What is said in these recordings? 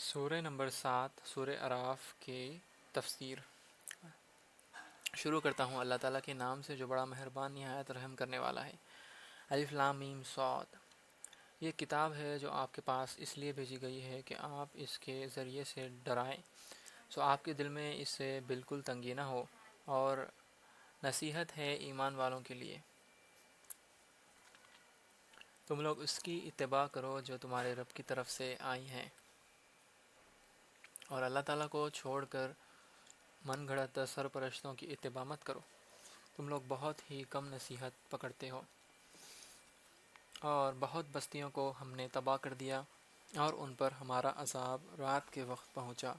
سورہ نمبر 7 سورہ اعراف کی تفسیر شروع کرتا ہوں اللہ تعالیٰ کے نام سے جو بڑا مہربان نہایت رحم کرنے والا ہے۔ الف لام میم صاد، یہ کتاب ہے جو آپ کے پاس اس لیے بھیجی گئی ہے کہ آپ اس کے ذریعے سے ڈرائیں، سو آپ کے دل میں اس سے بالکل تنگی نہ ہو، اور نصیحت ہے ایمان والوں کے لیے۔ تم لوگ اس کی اتباع کرو جو تمہارے رب کی طرف سے آئی ہیں، اور اللہ تعالیٰ کو چھوڑ کر من گھڑت سرپرستوں کی اتباع مت کرو، تم لوگ بہت ہی کم نصیحت پکڑتے ہو۔ اور بہت بستیوں کو ہم نے تباہ کر دیا، اور ان پر ہمارا عذاب رات کے وقت پہنچا،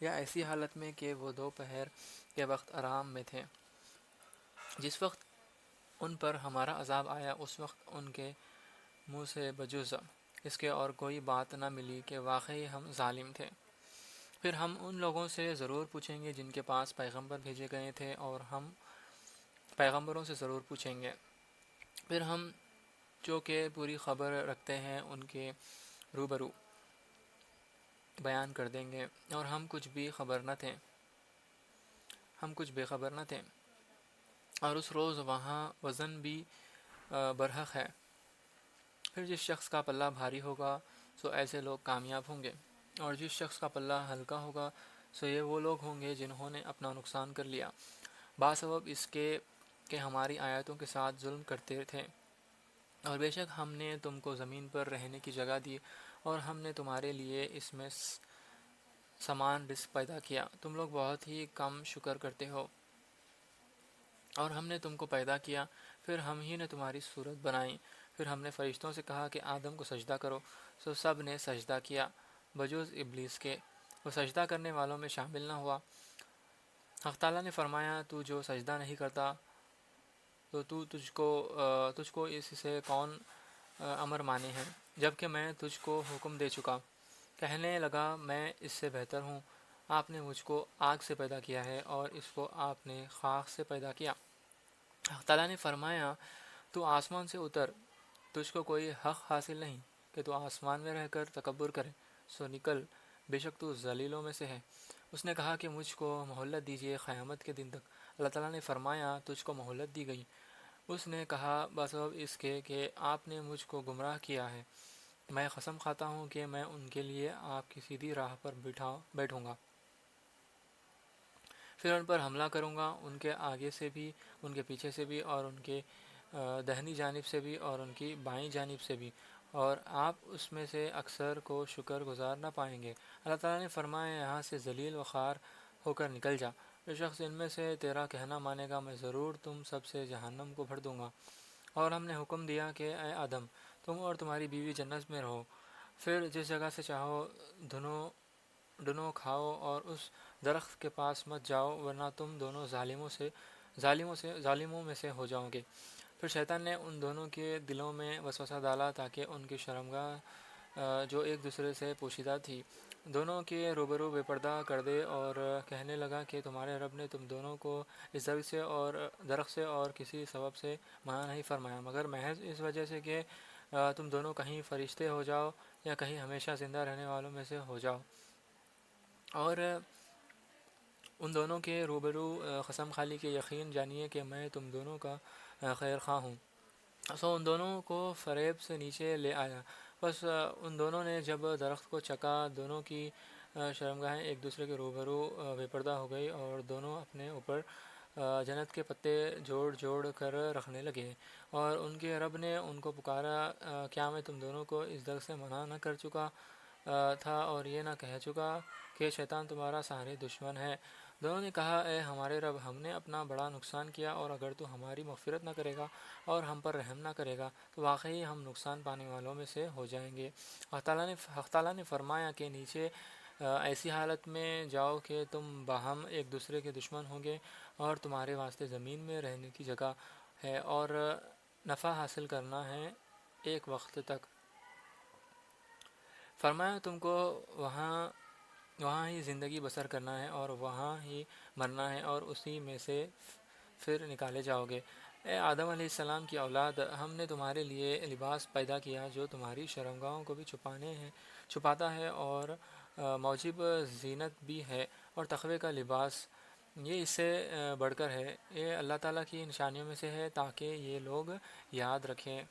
یا ایسی حالت میں کہ وہ دوپہر کے وقت آرام میں تھے۔ جس وقت ان پر ہمارا عذاب آیا اس وقت ان کے منہ سے بجز اس کے اور کوئی بات نہ ملی کہ واقعی ہم ظالم تھے۔ پھر ہم ان لوگوں سے ضرور پوچھیں گے جن کے پاس پیغمبر بھیجے گئے تھے، اور ہم پیغمبروں سے ضرور پوچھیں گے۔ پھر ہم جو کہ پوری خبر رکھتے ہیں ان کے روبرو بیان کر دیں گے، اور ہم کچھ بھی خبر نہ تھے، ہم کچھ بے خبر نہ تھے۔ اور اس روز وہاں وزن بھی برحق ہے۔ پھر جس شخص کا پلہ بھاری ہوگا سو ایسے لوگ کامیاب ہوں گے، اور جس شخص کا پلہ ہلکا ہوگا سو یہ وہ لوگ ہوں گے جنہوں نے اپنا نقصان کر لیا، باسبب اس کے کہ ہماری آیتوں کے ساتھ ظلم کرتے تھے۔ اور بے شک ہم نے تم کو زمین پر رہنے کی جگہ دی، اور ہم نے تمہارے لیے اس میں سامان رزق پیدا کیا، تم لوگ بہت ہی کم شکر کرتے ہو۔ اور ہم نے تم کو پیدا کیا، پھر ہم ہی نے تمہاری صورت بنائی۔ پھر ہم نے فرشتوں سے کہا کہ آدم کو سجدہ کرو، سو سب نے سجدہ کیا بجز ابلیس کے، وہ سجدہ کرنے والوں میں شامل نہ ہوا۔ حق تعالیٰ نے فرمایا تو جو سجدہ نہیں کرتا تو تجھ کو اس سے کون امر مانے ہے، جبکہ میں تجھ کو حکم دے چکا۔ کہنے لگا میں اس سے بہتر ہوں، آپ نے مجھ کو آگ سے پیدا کیا ہے اور اس کو آپ نے خاک سے پیدا کیا۔ حق تعالیٰ نے فرمایا تو آسمان سے اتر، تجھ کو کوئی حق حاصل نہیں کہ تو آسمان میں رہ کر تکبر کرے، سو نکل، بے شک تو ذلیلوں میں سے ہے۔ اس نے کہا کہ مجھ کو مہلت دیجیے قیامت کے دن تک۔ اللہ تعالیٰ نے فرمایا تجھ کو مہلت دی گئی۔ اس نے کہا بسبب اس کے کہ آپ نے مجھ کو گمراہ کیا ہے، میں قسم کھاتا ہوں کہ میں ان کے لیے آپ کی سیدھی راہ پر بیٹھوں گا، پھر ان پر حملہ کروں گا، ان کے آگے سے بھی، ان کے پیچھے سے بھی، اور ان کے دہنی جانب سے بھی، اور ان کی بائیں جانب سے بھی، اور آپ اس میں سے اکثر کو شکر گزار نہ پائیں گے۔ اللہ تعالیٰ نے فرمایا یہاں سے ذلیل و خوار ہو کر نکل جا، جو شخص ان میں سے تیرا کہنا مانے گا میں ضرور تم سب سے جہنم کو بھر دوں گا۔ اور ہم نے حکم دیا کہ اے آدم تم اور تمہاری بیوی جنت میں رہو، پھر جس جگہ سے چاہو ڈنو کھاؤ، اور اس درخت کے پاس مت جاؤ ورنہ تم دونوں ظالموں میں سے ہو جاؤ گے۔ پھر شیطان نے ان دونوں کے دلوں میں وسوسہ ڈالا تاکہ ان کی شرمگاہ جو ایک دوسرے سے پوشیدہ تھی دونوں کے روبرو بے پردہ کر دے، اور کہنے لگا کہ تمہارے رب نے تم دونوں کو اس درخت سے اور کسی سبب سے منع نہیں فرمایا مگر محض اس وجہ سے کہ تم دونوں کہیں فرشتے ہو جاؤ یا کہیں ہمیشہ زندہ رہنے والوں میں سے ہو جاؤ۔ اور ان دونوں کے روبرو قسم کھا کہ یقین جانیے کہ میں تم دونوں کا خیر خواہ ہوں۔ سو ان دونوں کو فریب سے نیچے لے آیا، بس ان دونوں نے جب درخت کو چکا دونوں کی شرمگاہیں ایک دوسرے کے روبرو بے پردہ ہو گئی، اور دونوں اپنے اوپر جنت کے پتے جوڑ جوڑ کر رکھنے لگے۔ اور ان کے رب نے ان کو پکارا کیا میں تم دونوں کو اس درخت سے منع نہ کر چکا تھا اور یہ نہ کہہ چکا کہ شیطان تمہارا سارے دشمن ہے؟ دونوں نے کہا اے ہمارے رب ہم نے اپنا بڑا نقصان کیا، اور اگر تو ہماری مغفرت نہ کرے گا اور ہم پر رحم نہ کرے گا تو واقعی ہم نقصان پانے والوں میں سے ہو جائیں گے۔ حق تعالیٰ نے فرمایا کہ نیچے ایسی حالت میں جاؤ کہ تم باہم ایک دوسرے کے دشمن ہوں گے، اور تمہارے واسطے زمین میں رہنے کی جگہ ہے اور نفع حاصل کرنا ہے ایک وقت تک۔ فرمایا تم کو وہاں ہی زندگی بسر کرنا ہے اور وہاں ہی مرنا ہے، اور اسی میں سے پھر نکالے جاؤ گے۔ اے آدم علیہ السلام کی اولاد، ہم نے تمہارے لیے لباس پیدا کیا جو تمہاری شرمگاہوں کو بھی چھپاتا ہے اور موجب زینت بھی ہے اور تقوی کا لباس یہ اس سے بڑھ کر ہے۔ یہ اللہ تعالیٰ کی نشانیوں میں سے ہے تاکہ یہ لوگ یاد رکھیں۔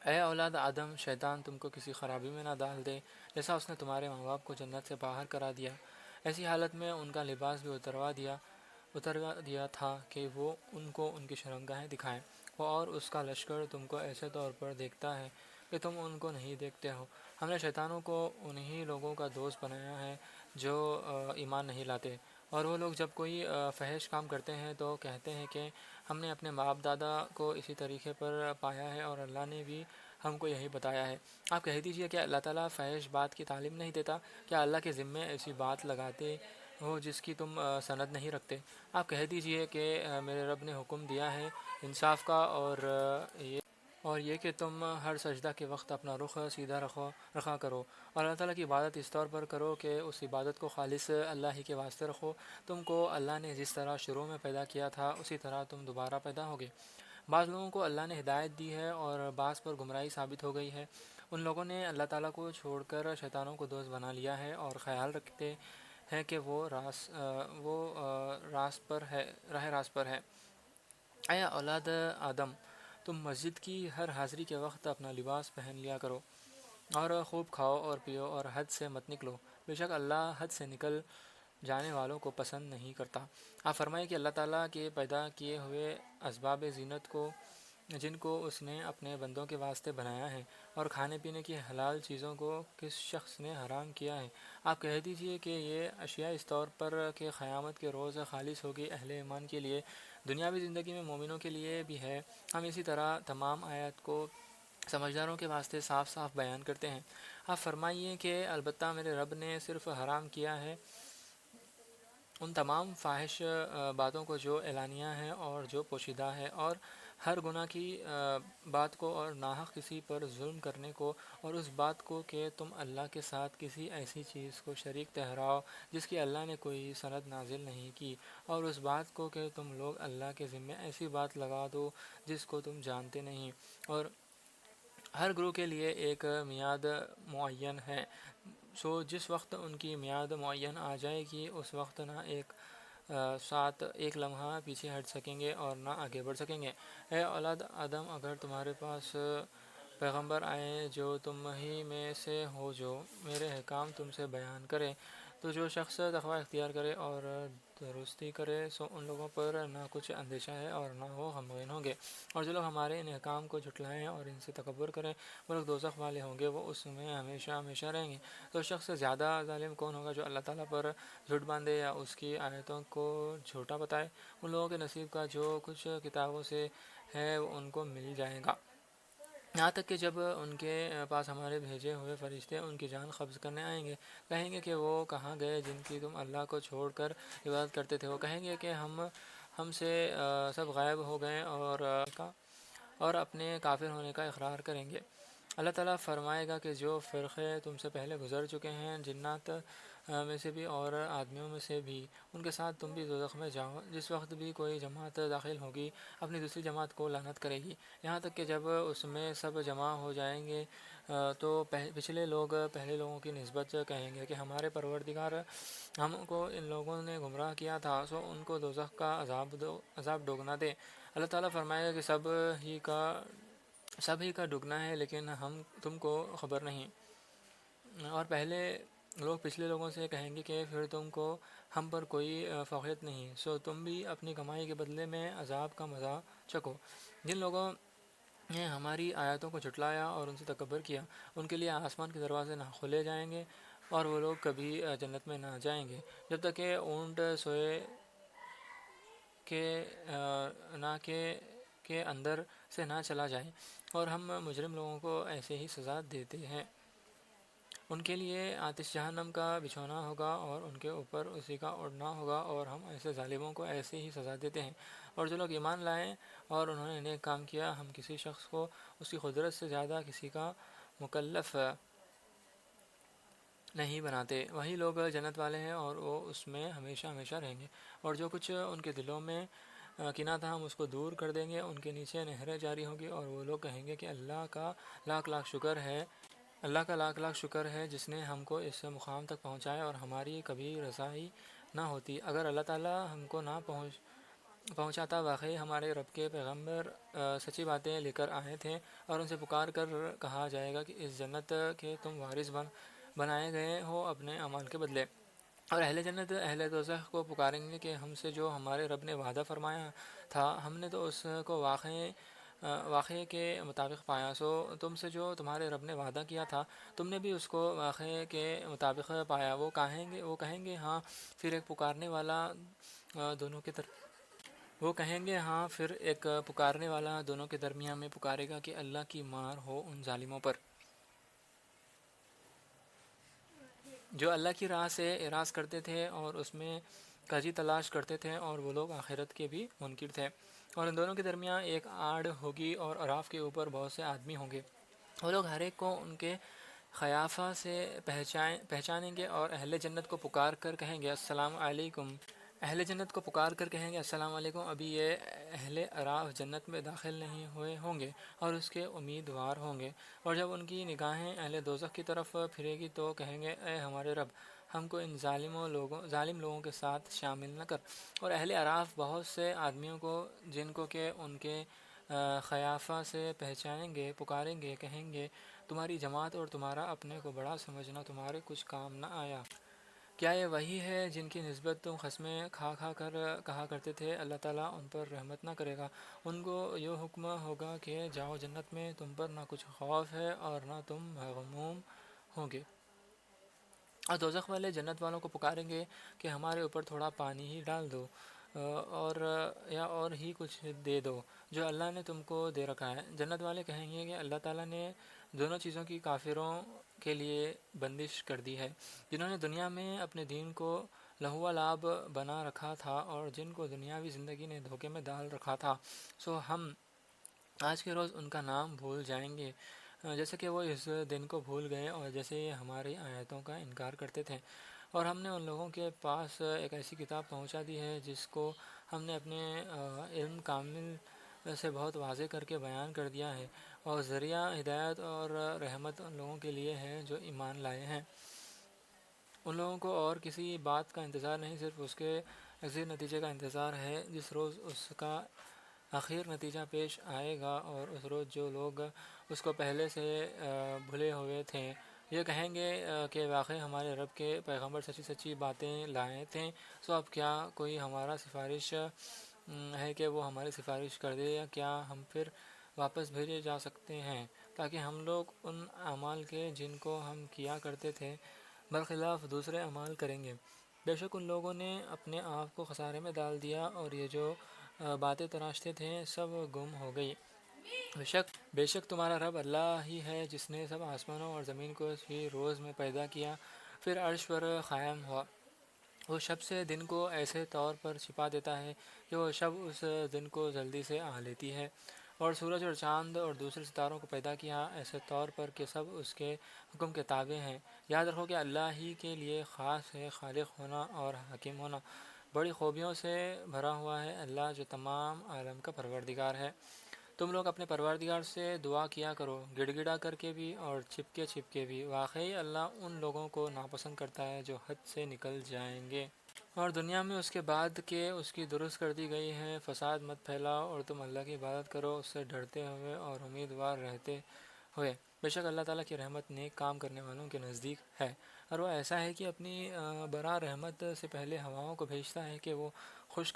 اے اولاد آدم، شیطان تم کو کسی خرابی میں نہ ڈال دے جیسا اس نے تمہارے ماں باپ کو جنت سے باہر کرا دیا۔ ایسی حالت میں ان کا لباس بھی اتروا دیا تھا کہ وہ ان کو ان کی شرمگاہیں دکھائیں۔ وہ اور اس کا لشکر تم کو ایسے طور پر دیکھتا ہے کہ تم ان کو نہیں دیکھتے ہو۔ ہم نے شیطانوں کو انہی لوگوں کا دوست بنایا ہے جو ایمان نہیں لاتے، اور وہ لوگ جب کوئی فحش کام کرتے ہیں تو کہتے ہیں کہ ہم نے اپنے باپ دادا کو اسی طریقے پر پایا ہے اور اللہ نے بھی ہم کو یہی بتایا ہے۔ آپ کہہ دیجئے کہ اللہ تعالیٰ فحش بات کی تعلیم نہیں دیتا؟ کیا اللہ کے ذمے ایسی بات لگاتے ہو جس کی تم سند نہیں رکھتے؟ آپ کہہ دیجئے کہ میرے رب نے حکم دیا ہے انصاف کا، اور یہ کہ تم ہر سجدہ کے وقت اپنا رخ سیدھا رکھا کرو، اور اللہ تعالیٰ کی عبادت اس طور پر کرو کہ اس عبادت کو خالص اللہ ہی کے واسطے رکھو۔ تم کو اللہ نے جس طرح شروع میں پیدا کیا تھا اسی طرح تم دوبارہ پیدا ہوگے۔ بعض لوگوں کو اللہ نے ہدایت دی ہے اور بعض پر گمراہی ثابت ہو گئی ہے۔ ان لوگوں نے اللہ تعالیٰ کو چھوڑ کر شیطانوں کو دوست بنا لیا ہے اور خیال رکھتے ہیں کہ وہ راہ راست پر ہے۔ اے اولاد آدم، تم مسجد کی ہر حاضری کے وقت اپنا لباس پہن لیا کرو، اور خوب کھاؤ اور پیو اور حد سے مت نکلو، بے شک اللہ حد سے نکل جانے والوں کو پسند نہیں کرتا۔ آپ فرمائیں کہ اللہ تعالیٰ کے پیدا کیے ہوئے اسباب زینت کو جن کو اس نے اپنے بندوں کے واسطے بنایا ہے، اور کھانے پینے کی حلال چیزوں کو کس شخص نے حرام کیا ہے؟ آپ کہہ دیجئے کہ یہ اشیاء اس طور پر کہ قیامت کے روز خالص ہوگی اہل ایمان کے لیے، دنیاوی زندگی میں مومنوں کے لیے بھی ہے۔ ہم اسی طرح تمام آیات کو سمجھداروں کے واسطے صاف صاف بیان کرتے ہیں۔ آپ فرمائیے کہ البتہ میرے رب نے صرف حرام کیا ہے ان تمام فاحش باتوں کو جو اعلانیہ ہیں اور جو پوشیدہ ہے، اور ہر گناہ کی بات کو اور ناحق کسی پر ظلم کرنے کو، اور اس بات کو کہ تم اللہ کے ساتھ کسی ایسی چیز کو شریک ٹھہراؤ جس کی اللہ نے کوئی سند نازل نہیں کی، اور اس بات کو کہ تم لوگ اللہ کے ذمے ایسی بات لگا دو جس کو تم جانتے نہیں، اور ہر گروہ کے لیے ایک میعاد معین ہے، سو جس وقت ان کی میعاد معین آ جائے گی اس وقت نہ ایک ساتھ ایک لمحہ پیچھے ہٹ سکیں گے اور نہ آگے بڑھ سکیں گے۔ اے اولاد آدم، اگر تمہارے پاس پیغمبر آئیں جو تم ہی میں سے ہو جو میرے احکام تم سے بیان کرے، تو جو شخص تقوی اختیار کرے اور درستی کرے سو ان لوگوں پر نہ کچھ اندیشہ ہے اور نہ وہ غمگین ہوں گے، اور جو لوگ ہمارے ان احکام کو جھٹلائیں اور ان سے تکبر کریں وہ لوگ دوزخ والے ہوں گے، وہ اس میں ہمیشہ ہمیشہ رہیں گے۔ تو شخص زیادہ ظالم کون ہوگا، جو اللہ تعالیٰ پر جھوٹ باندھے یا اس کی آیتوں کو جھوٹا بتائے؟ ان لوگوں کے نصیب کا جو کچھ کتابوں سے ہے وہ ان کو مل جائے گا، یہاں تک کہ جب ان کے پاس ہمارے بھیجے ہوئے فرشتے ان کی جان قبض کرنے آئیں گے، کہیں گے کہ وہ کہاں گئے جن کی تم اللہ کو چھوڑ کر عبادت کرتے تھے؟ وہ کہیں گے کہ ہم سے سب غائب ہو گئے، اور اپنے کافر ہونے کا اقرار کریں گے۔ اللہ تعالیٰ فرمائے گا کہ جو فرقے تم سے پہلے گزر چکے ہیں جنات میں سے بھی اور آدمیوں میں سے بھی، ان کے ساتھ تم بھی دوزخ میں جاؤ۔ جس وقت بھی کوئی جماعت داخل ہوگی اپنی دوسری جماعت کو لعنت کرے گی، یہاں تک کہ جب اس میں سب جمع ہو جائیں گے تو پچھلے لوگ پہلے لوگوں کی نسبت کہیں گے کہ ہمارے پروردگار، ہم کو ان لوگوں نے گمراہ کیا تھا، سو ان کو دوزخ کا عذاب دوگنا دے۔ اللہ تعالیٰ فرمائے گا کہ سب ہی کا دگنا ہے لیکن تم کو خبر نہیں، اور پہلے لوگ پچھلے لوگوں سے کہیں گے کہ پھر تم کو ہم پر کوئی فوقیت نہیں، سو تم بھی اپنی کمائی کے بدلے میں عذاب کا مزہ چکھو۔ جن لوگوں نے ہماری آیاتوں کو جھٹلایا اور ان سے تکبر کیا، ان کے لیے آسمان کے دروازے نہ کھولے جائیں گے اور وہ لوگ کبھی جنت میں نہ جائیں گے جب تک کہ اونٹ سوئے کے اندر سے نہ چلا جائے، اور ہم مجرم لوگوں کو ایسے ہی سزا دیتے ہیں۔ ان کے لیے آتش جہنم کا بچھونا ہوگا اور ان کے اوپر اسی کا اوڑھنا ہوگا، اور ہم ایسے ظالموں کو ایسے ہی سزا دیتے ہیں۔ اور جو لوگ ایمان لائیں اور انہوں نے نیک کام کیا، ہم کسی شخص کو اس کی قدرت سے زیادہ کسی کا مکلف نہیں بناتے، وہی لوگ جنت والے ہیں اور وہ اس میں ہمیشہ ہمیشہ رہیں گے۔ اور جو کچھ ان کے دلوں میں کینہ تھا ہم اس کو دور کر دیں گے، ان کے نیچے نہریں جاری ہوں گی، اور وہ لوگ کہیں گے کہ اللہ کا لاکھ لاکھ شکر ہے اللہ کا لاکھ لاکھ شکر ہے جس نے ہم کو اس مقام تک پہنچایا اور ہماری کبھی رسائی نہ ہوتی اگر اللہ تعالیٰ ہم کو نہ پہنچاتا۔ واقعی ہمارے رب کے پیغمبر سچی باتیں لے کر آئے تھے اور ان سے پکار کر کہا جائے گا کہ اس جنت کے تم وارث بنائے گئے ہو اپنے اعمال کے بدلے۔ اور اہل جنت اہل دوزخ کو پکاریں گے کہ ہم سے جو ہمارے رب نے وعدہ فرمایا تھا ہم نے تو اس کو واقعے کے مطابق پایا، سو تم سے جو تمہارے رب نے وعدہ کیا تھا تم نے بھی اس کو واقعے کے مطابق پایا۔ وہ کہیں گے ہاں پھر ایک پکارنے والا دونوں کے درمیان میں پکارے گا کہ اللہ کی مار ہو ان ظالموں پر جو اللہ کی راہ سے اعراض کرتے تھے اور اس میں کجی تلاش کرتے تھے، اور وہ لوگ آخرت کے بھی منکر تھے۔ اور ان دونوں کے درمیان ایک آڑ ہوگی اور اعراف کے اوپر بہت سے آدمی ہوں گے۔ وہ لوگ ہر ایک کو ان کے قیافہ سے پہچانیں گے اور اہل جنت کو پکار کر کہیں گے السلام علیکم۔ السلام علیکم۔ ابھی یہ اہل اعراف جنت میں داخل نہیں ہوئے ہوں گے اور اس کے امیدوار ہوں گے، اور جب ان کی نگاہیں اہل دوزخ کی طرف پھرے گی تو کہیں گے اے ہمارے رب، ہم کو ان ظالم لوگوں کے ساتھ شامل نہ کر۔ اور اہل اعراف بہت سے آدمیوں کو جن کو کہ ان کے قیافہ سے پہچانیں گے پکاریں گے، کہیں گے تمہاری جماعت اور تمہارا اپنے کو بڑا سمجھنا تمہارے کچھ کام نہ آیا۔ کیا یہ وہی ہے جن کی نسبت تم قسمیں کھا کر کہا کرتے تھے اللہ تعالیٰ ان پر رحمت نہ کرے گا؟ ان کو یہ حکم ہوگا کہ جاؤ جنت میں، تم پر نہ کچھ خوف ہے اور نہ تم مغموم ہوں گے۔ اور دوزخ والے جنت والوں کو پکاریں گے کہ ہمارے اوپر تھوڑا پانی ہی ڈال دو اور ہی کچھ دے دو جو اللہ نے تم کو دے رکھا ہے۔ جنت والے کہیں گے کہ اللہ تعالیٰ نے دونوں چیزوں کی کافروں کے لیے بندش کر دی ہے، جنہوں نے دنیا میں اپنے دین کو لہو و لعب بنا رکھا تھا اور جن کو دنیاوی زندگی نے دھوکے میں ڈال رکھا تھا، سو ہم آج کے روز ان کا نام بھول جائیں گے جیسے کہ وہ اس دن کو بھول گئے اور جیسے یہ ہماری آیتوں کا انکار کرتے تھے۔ اور ہم نے ان لوگوں کے پاس ایک ایسی کتاب پہنچا دی ہے جس کو ہم نے اپنے علم کامل سے بہت واضح کر کے بیان کر دیا ہے، اور ذریعہ ہدایت اور رحمت ان لوگوں کے لیے ہے جو ایمان لائے ہیں۔ ان لوگوں کو اور کسی بات کا انتظار نہیں، صرف اس کے اخیر نتیجے کا انتظار ہے جس روز اس کا اخیر نتیجہ پیش آئے گا، اور اس روز جو لوگ اس کو پہلے سے بھولے ہوئے تھے یہ کہیں گے کہ واقعی ہمارے رب کے پیغمبر سچی سچی باتیں لائے تھے، سو اب کیا کوئی ہمارا سفارش ہے کہ وہ ہماری سفارش کر دے، یا کیا ہم پھر واپس بھیجے جا سکتے ہیں تاکہ ہم لوگ ان اعمال کے جن کو ہم کیا کرتے تھے برخلاف دوسرے اعمال کریں گے۔ بے شک ان لوگوں نے اپنے آپ کو خسارے میں ڈال دیا اور یہ جو باتیں تراشتے تھے سب گم ہو گئی۔ بے شک تمہارا رب اللہ ہی ہے جس نے سب آسمانوں اور زمین کو اسی روز میں پیدا کیا، پھر عرش پر قائم ہوا۔ وہ شب سے دن کو ایسے طور پر چھپا دیتا ہے کہ وہ شب اس دن کو جلدی سے آ لیتی ہے، اور سورج اور چاند اور دوسرے ستاروں کو پیدا کیا ایسے طور پر کہ سب اس کے حکم کے تابع ہیں۔ یاد رکھو کہ اللہ ہی کے لیے خاص ہے خالق ہونا اور حکیم ہونا، بڑی خوبیوں سے بھرا ہوا ہے اللہ جو تمام عالم کا پروردگار ہے۔ تم لوگ اپنے پروردگار سے دعا کیا کرو، گڑ گڑا کر کے بھی اور چھپ کے بھی، واقعی اللہ ان لوگوں کو ناپسند کرتا ہے جو حد سے نکل جائیں گے۔ اور دنیا میں اس کے بعد کہ اس کی درست کر دی گئی ہے، فساد مت پھیلاؤ اور تم اللہ کی عبادت کرو اس سے ڈرتے ہوئے اور امیدوار رہتے ہوئے۔ بے شک اللہ تعالیٰ کی رحمت نیک کام کرنے والوں کے نزدیک ہے، اور وہ ایسا ہے کہ اپنی برا رحمت سے پہلے ہواؤں کو بھیجتا ہے کہ وہ خشک کر